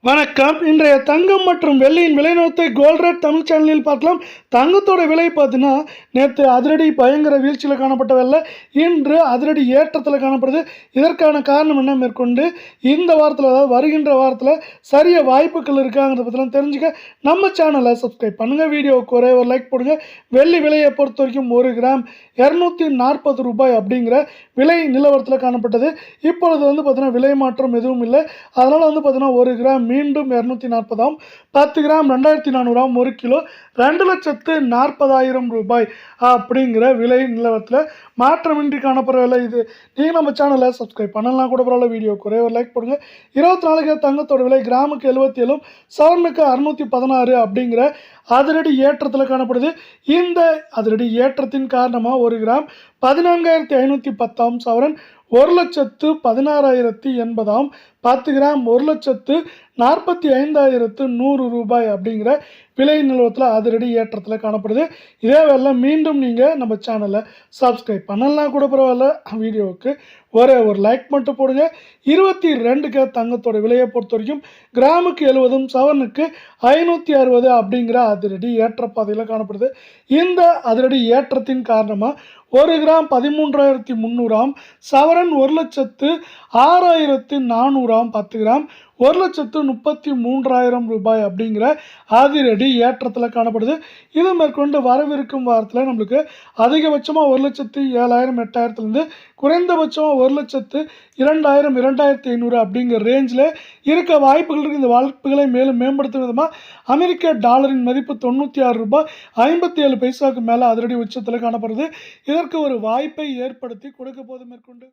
வணக்கம். இன்றைய தங்கம் மற்றும் வெள்ளியின் விலை நிலவரத்தை கோல்ட் ரேட் தமிழ் சேனலில் பார்க்கலாம். தங்கத்தோட விலை பார்த்தீங்கன்னா நேற்று அதிரடி பயங்கர வீழ்ச்சியில் காணப்பட்ட வெள்ளை இன்று அதிரடி ஏற்றத்தில் காணப்படுது. இதற்கான காரணம் என்ன மேற்கொண்டு இந்த வாரத்தில், அதாவது வருகின்ற வாரத்தில் சரிய வாய்ப்புகள் இருக்காங்கிறத பற்றிலாம் தெரிஞ்சுக்க நம்ம சேனலை சப்ஸ்கிரைப் பண்ணுங்கள். வீடியோவுக்கு ஒரே ஒரு லைக் போடுங்க. வெள்ளி விலையை பொறுத்த வரைக்கும் 1 கிராம் 240 ரூபாய் அப்படிங்கிற விலை நிலவரத்தில் காணப்பட்டது. இப்பொழுது பார்த்தீங்கன்னா விலை மாற்றம் எதுவும் இல்லை. அதனால் பார்த்தீங்கன்னா 1 கிராம் மீண்டும் 240 10 கிராம் 2400 1 கிலோ 2,40,000 ரூபாய் அப்படிங்கிற விலை நிலவரத்தில் மாற்றமின்றி காணப்படுற விலை இது. நீங்கள் நம்ம சேனலை சப்ஸ்கிரைப் பண்ணலாம் கூட பரவாயில்ல. வீடியோக்கு ஒரே ஒரு லைக் போடுங்க. 24 தங்கத்தோட விலை கிராமுக்கு 77 சவரனுக்கு 616 அப்படிங்கிற அதிரடி ஏற்றத்தில் காணப்படுது. இந்த அதிரடி ஏற்றத்தின் காரணமாக 1 கிராம் 14,510 சவரன் 1,16,080 10 கிராம் 1,45,100 ரூபாய் அப்படிங்கிற விலை நிலவரத்தில் அதிரடி ஏற்றத்தில் காணப்படுது. இதே வேலை மீண்டும் நீங்கள் நம்ம சேனலை சப்ஸ்கிரைப் பண்ணலாம் கூட பரவாயில்ல. வீடியோவுக்கு ஒரே ஒரு லைக் மட்டும் போடுங்க. 22 தங்கத்தோட விலையை பொறுத்த வரைக்கும் கிராமுக்கு 70 சவரனுக்கு 560 அப்படிங்கிற அதிரடி ஏற்றப்பாதையில் காணப்படுது. இந்த அதிரடி ஏற்றத்தின் காரணமாக 1 கிராம் 13,300 சவரன் 1,06,400 10 கிராம் 1,33,000 ரூபாய் அப்படிங்கிற அதிரடி ஏற்றத்தில் காணப்படுது. இது மேற்கொண்டு வரவிருக்கும் வாரத்தில் நம்மளுக்கு அதிகபட்சமாக 1,07,000 8,000 குறைந்தபட்சமாக 1,02,000 2,500 அப்படிங்கிற ரேஞ்சில் இருக்க வாய்ப்புகள் இருக்குது. இந்த வாய்ப்புகளை மேலும் மேம்படுத்தும் விதமாக அமெரிக்க டாலரின் மதிப்பு 96 ரூபாய் 57 பைசாவுக்கு மேலே அதிரடி உச்சத்தில் காணப்படுது. இதற்கு ஒரு வாய்ப்பை ஏற்படுத்தி கொடுக்க போது மேற்கொண்டு